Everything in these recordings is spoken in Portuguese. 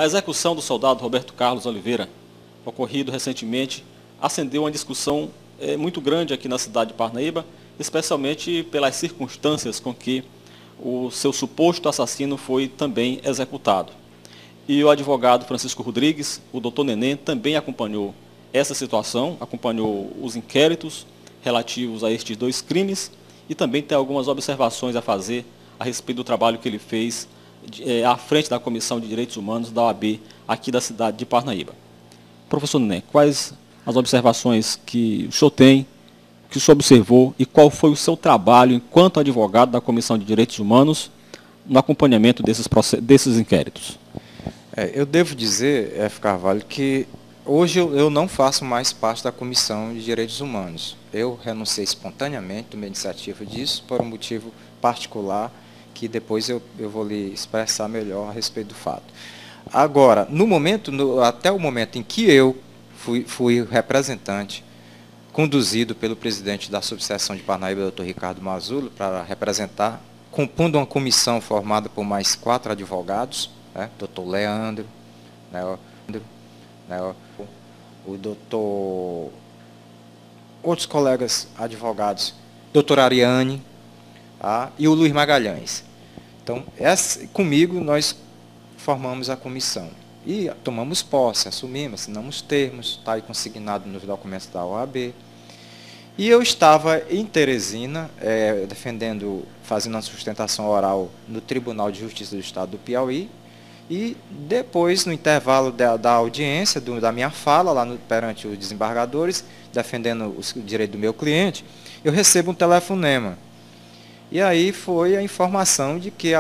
A execução do soldado Roberto Carlos Oliveira, ocorrido recentemente, acendeu uma discussão muito grande aqui na cidade de Parnaíba, especialmente pelas circunstâncias com que o seu suposto assassino foi também executado. E o advogado Francisco Rodrigues, o doutor Neném, também acompanhou essa situação, acompanhou os inquéritos relativos a estes dois crimes e também tem algumas observações a fazer a respeito do trabalho que ele fez à frente da Comissão de Direitos Humanos da OAB aqui da cidade de Parnaíba. Professor Neném, quais as observações que o senhor tem, que o senhor observou e qual foi o seu trabalho enquanto advogado da Comissão de Direitos Humanos no acompanhamento desses inquéritos? Eu devo dizer, F. Carvalho, que hoje eu não faço mais parte da Comissão de Direitos Humanos. Eu renunciei espontaneamente, tomei iniciativa disso, por um motivo particular, que depois eu vou lhe expressar melhor a respeito do fato. Agora, até o momento em que eu fui representante, conduzido pelo presidente da subseção de Parnaíba, Dr. Ricardo Mazzulo, para representar, compondo uma comissão formada por mais 4 advogados, Dr. Leandro, o doutor, outros colegas advogados, doutor Ariane, e o Luiz Magalhães. Então, comigo nós formamos a comissão e tomamos posse, assumimos, assinamos termos, está aí consignado nos documentos da OAB. E eu estava em Teresina, fazendo uma sustentação oral no Tribunal de Justiça do Estado do Piauí, e depois, no intervalo da audiência, da minha fala lá perante os desembargadores, defendendo o direito do meu cliente, eu recebo um telefonema. E aí foi a informação de que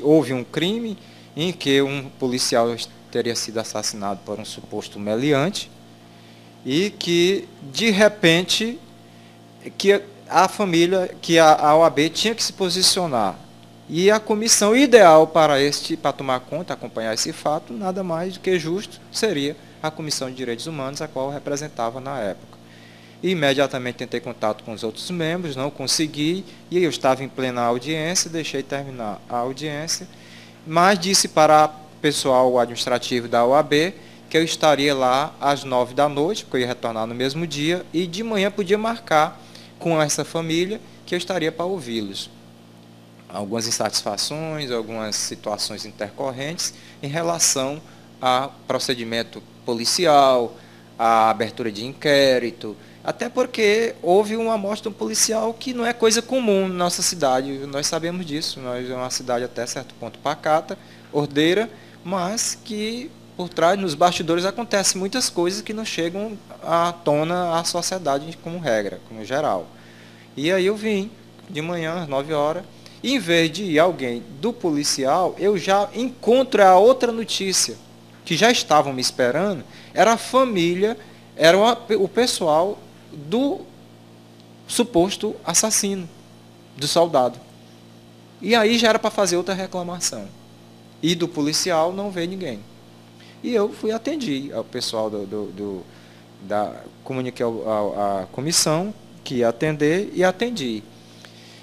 houve um crime em que um policial teria sido assassinado por um suposto meliante e que, de repente, que a família, que a OAB tinha que se posicionar. E a comissão ideal para tomar conta, acompanhar esse fato, nada mais do que justo, seria a Comissão de Direitos Humanos, a qual eu representava na época. E imediatamente tentei contato com os outros membros, não consegui, e eu estava em plena audiência, deixei terminar a audiência, mas disse para o pessoal administrativo da OAB que eu estaria lá às 9 da noite, porque eu ia retornar no mesmo dia, e de manhã podia marcar com essa família que eu estaria para ouvi-los. Algumas insatisfações, algumas situações intercorrentes em relação a procedimento policial, a abertura de inquérito, até porque houve uma amostra policial que não é coisa comum na nossa cidade, nós sabemos disso, nós é uma cidade até certo ponto pacata, ordeira, mas que por trás, nos bastidores, acontecem muitas coisas que não chegam à tona à sociedade como regra, como geral. E aí eu vim, de manhã, às 9 horas, e em vez de ir alguém do policial, eu já encontro a outra notícia, que já estavam me esperando, era a família, o pessoal do suposto assassino, do soldado. E aí já era para fazer outra reclamação. E do policial não veio ninguém. E eu atendi ao pessoal comuniquei à comissão que ia atender e atendi.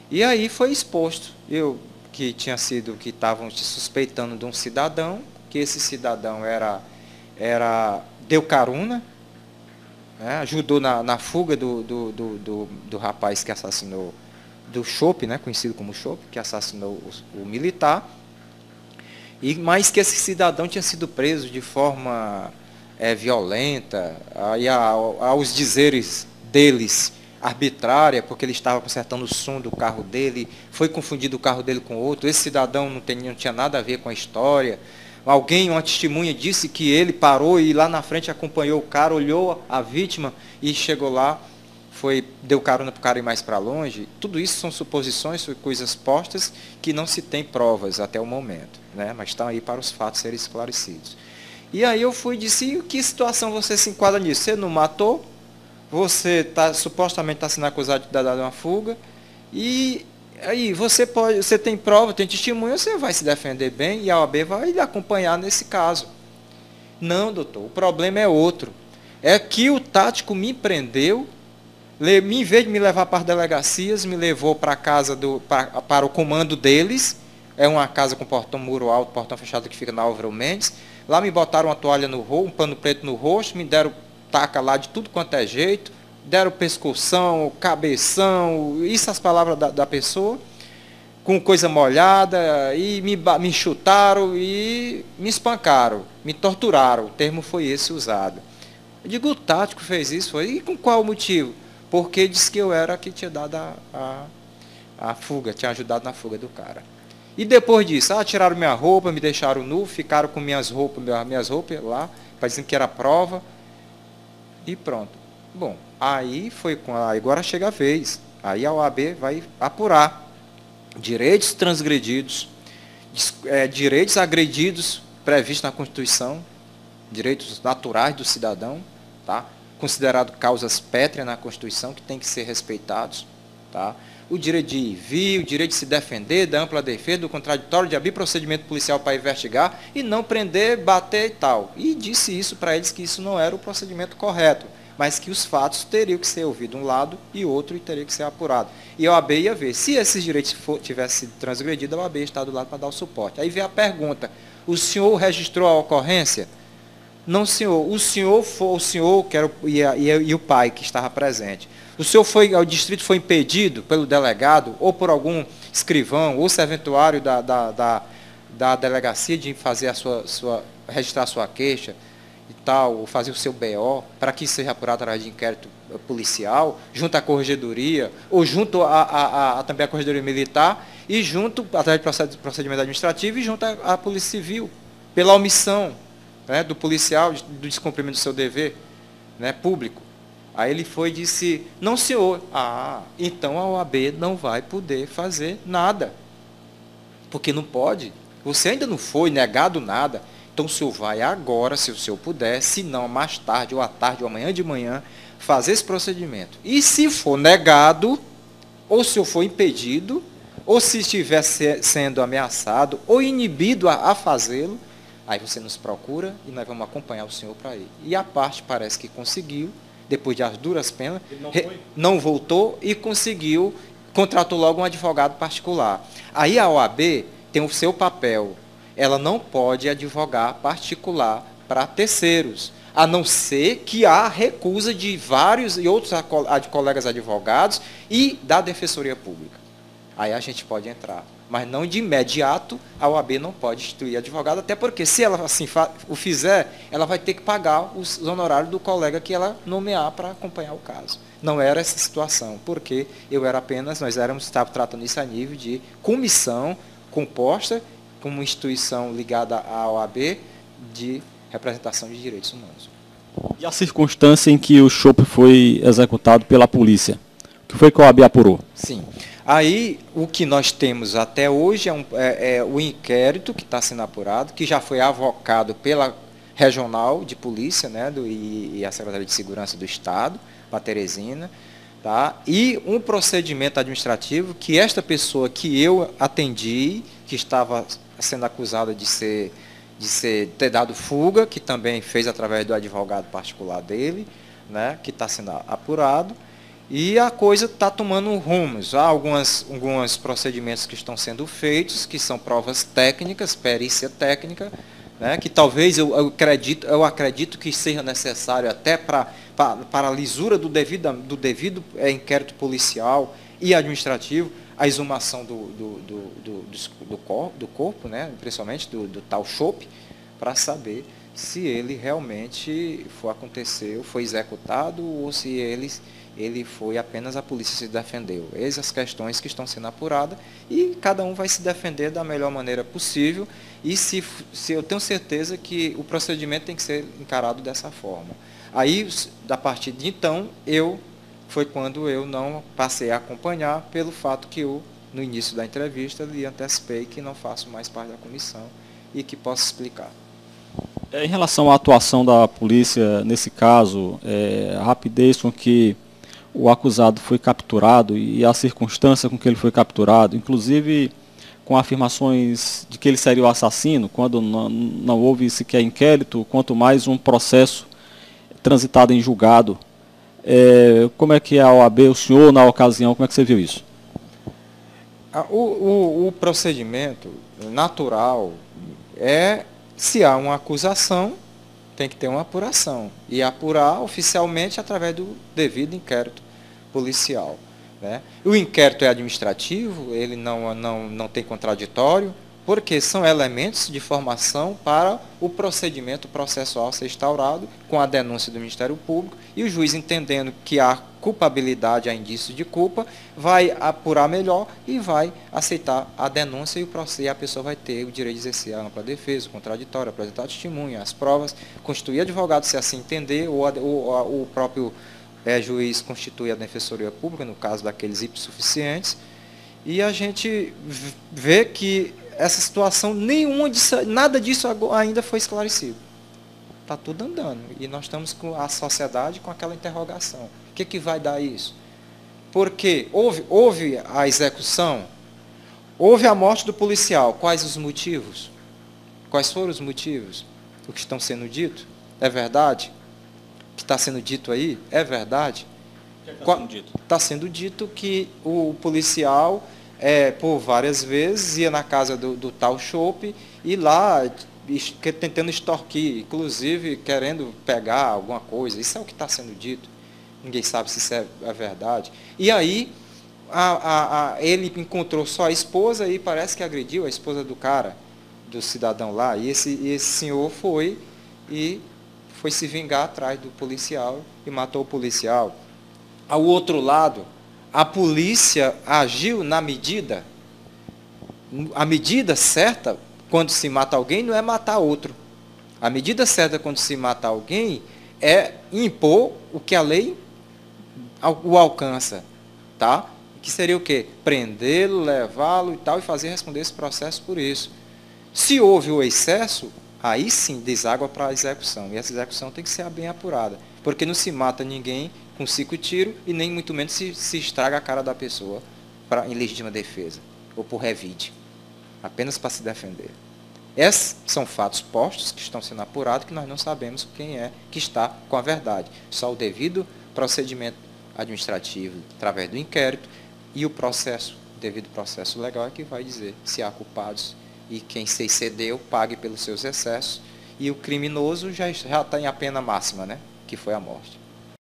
E aí foi exposto. Eu que estavam suspeitando de um cidadão, que esse cidadão deu carona, ajudou na fuga do rapaz que assassinou, do Chope, conhecido como Chope, que assassinou o militar, mas que esse cidadão tinha sido preso de forma violenta, aos dizeres deles, arbitrária, porque ele estava consertando o som do carro dele, foi confundido o carro dele com outro, esse cidadão não tinha nada a ver com a história. Uma testemunha disse que ele parou e lá na frente acompanhou o cara, olhou a vítima e chegou lá, deu carona para o cara ir mais para longe. Tudo isso são suposições, são coisas postas que não se tem provas até o momento, mas estão aí para os fatos serem esclarecidos. E aí eu disse, e que situação você se enquadra nisso? Você não matou? Você supostamente está sendo acusado de dar uma fuga, e aí você tem prova, tem testemunha, você vai se defender bem e a OAB vai lhe acompanhar nesse caso. Não, doutor, o problema é outro. É que o tático me prendeu, em vez de me levar para as delegacias, me levou para casa para o comando deles, é uma casa com portão, muro alto, portão fechado que fica na Álvaro Mendes. Lá me botaram uma toalha no rosto, um pano preto no rosto, me deram taca lá de tudo quanto é jeito, deram pescoção, cabeção, isso as palavras da pessoa, com coisa molhada, e me chutaram e me espancaram, me torturaram, o termo foi esse usado. Eu digo, o tático fez isso, foi, e com qual motivo? Porque disse que eu era que tinha dado a fuga, tinha ajudado na fuga do cara. E depois disso, tiraram minha roupa, me deixaram nu, ficaram com minhas roupas lá, dizendo que era prova, e pronto. Bom, aí foi agora chega a vez, aí a OAB vai apurar direitos transgredidos, direitos agredidos previstos na Constituição, direitos naturais do cidadão, tá? Considerado causas pétreas na Constituição, que tem que ser respeitados, tá? O direito de ir e vir, o direito de se defender, da ampla defesa, do contraditório, de abrir procedimento policial para investigar e não prender, bater e tal. E disse isso para eles que isso não era o procedimento correto, mas que os fatos teriam que ser ouvidos um lado e outro e teria que ser apurado. E a OAB ia ver. Se esses direitos tivessem sido transgredidos, a OAB está do lado para dar o suporte. Aí vem a pergunta, o senhor registrou a ocorrência? Não, senhor. O senhor que era, e o pai que estava presente. O distrito foi impedido pelo delegado ou por algum escrivão ou serventuário da delegacia de fazer registrar a sua queixa e tal, ou fazer o seu BO, para que seja apurado através de inquérito policial, junto à corregedoria, ou junto também à corregedoria militar, e junto, através de procedimento administrativo, e junto à Polícia Civil, pela omissão, né, do policial, do descumprimento do seu dever, né, público. Aí ele foi e disse, não, senhor, então a OAB não vai poder fazer nada, porque não pode, você ainda não foi negado nada, então o senhor vai agora, se o senhor puder, se não, mais tarde, ou à tarde, ou amanhã de manhã, fazer esse procedimento. E se for negado, ou se o senhor for impedido, ou se estiver sendo ameaçado, ou inibido a fazê-lo, aí você nos procura e nós vamos acompanhar o senhor para ir. E a parte parece que conseguiu, depois de as duras penas, não voltou e conseguiu, contratou logo um advogado particular. Aí a OAB tem o seu papel, ela não pode advogar particular para terceiros, a não ser que há recusa de vários e outros colegas advogados e da Defensoria Pública. Aí a gente pode entrar. Mas não de imediato, a OAB não pode instituir advogado, até porque se ela assim o fizer, ela vai ter que pagar os honorários do colega que ela nomear para acompanhar o caso. Não era essa situação, porque nós estávamos tratando isso a nível de comissão composta como instituição ligada à OAB de representação de direitos humanos. E a circunstância em que o chope foi executado pela polícia? O que foi que a OAB apurou? Sim. Aí, o que nós temos até hoje é o inquérito que está sendo apurado, que já foi avocado pela Regional de Polícia, né, e a Secretaria de Segurança do Estado, para Teresina, tá? E um procedimento administrativo que esta pessoa que eu atendi, que estava sendo acusada de ter dado fuga, que também fez através do advogado particular dele, né, que está sendo apurado, e a coisa está tomando rumos. Há alguns procedimentos que estão sendo feitos, que são provas técnicas, perícia técnica, né, que talvez eu acredito que seja necessário até para a lisura do devido inquérito policial e administrativo, a exumação do corpo, né, principalmente do tal chope, para saber se ele realmente foi executado ou se ele foi apenas a polícia se defendeu. Essas as questões que estão sendo apuradas e cada um vai se defender da melhor maneira possível e se eu tenho certeza que o procedimento tem que ser encarado dessa forma. Aí, a partir de então, foi quando eu não passei a acompanhar pelo fato que eu, no início da entrevista, lhe antecipei que não faço mais parte da comissão e que posso explicar. Em relação à atuação da polícia nesse caso, a rapidez com que o acusado foi capturado e a circunstância com que ele foi capturado, inclusive com afirmações de que ele seria o assassino, quando não houve sequer inquérito, quanto mais um processo transitado em julgado. Como é que a OAB, o senhor, na ocasião, como é que você viu isso? O procedimento, natural é, se há uma acusação, tem que ter uma apuração. E apurar oficialmente através do devido inquérito policial. Né? O inquérito é administrativo, ele não tem contraditório, porque são elementos de formação para o procedimento processual ser instaurado com a denúncia do Ministério Público, e o juiz, entendendo que há culpabilidade, há indícios de culpa, vai apurar melhor e vai aceitar a denúncia, e a pessoa vai ter o direito de exercer a ampla defesa, o contraditório, apresentar testemunha, as provas, constituir advogado, se assim entender, ou o próprio juiz constitui a defensoria pública, no caso daqueles hipossuficientes, e a gente vê que essa situação, nada disso ainda foi esclarecido. Está tudo andando. E nós estamos com a sociedade com aquela interrogação. O que vai dar isso? Porque houve a execução, houve a morte do policial. Quais os motivos? Quais foram os motivos? O que estão sendo dito? É verdade? O que está sendo dito aí? É verdade? O que está sendo dito? Está sendo dito que o policial, por várias vezes, ia na casa do tal chopp e lá tentando extorquir, inclusive querendo pegar alguma coisa. Isso é o que está sendo dito. Ninguém sabe se isso é verdade. E aí, ele encontrou só a esposa e parece que agrediu a esposa do cara, do cidadão lá. E esse senhor foi se vingar atrás do policial e matou o policial. Ao outro lado, a polícia agiu na medida. A medida certa, quando se mata alguém, não é matar outro. A medida certa, quando se mata alguém, é impor o que a lei o alcança. Tá? Que seria o quê? Prendê-lo, levá-lo e tal, e fazer responder esse processo por isso. Se houve o excesso, aí sim deságua para a execução. E essa execução tem que ser bem apurada. Porque não se mata ninguém com 5 tiros e nem muito menos se estraga a cara da pessoa em legítima defesa ou por revide, apenas para se defender. Esses são fatos postos que estão sendo apurados, que nós não sabemos quem é que está com a verdade. Só o devido procedimento administrativo, através do inquérito, e o devido processo legal é que vai dizer se há culpados, e quem se excedeu pague pelos seus excessos, e o criminoso já está em a pena máxima, né? Que foi a morte.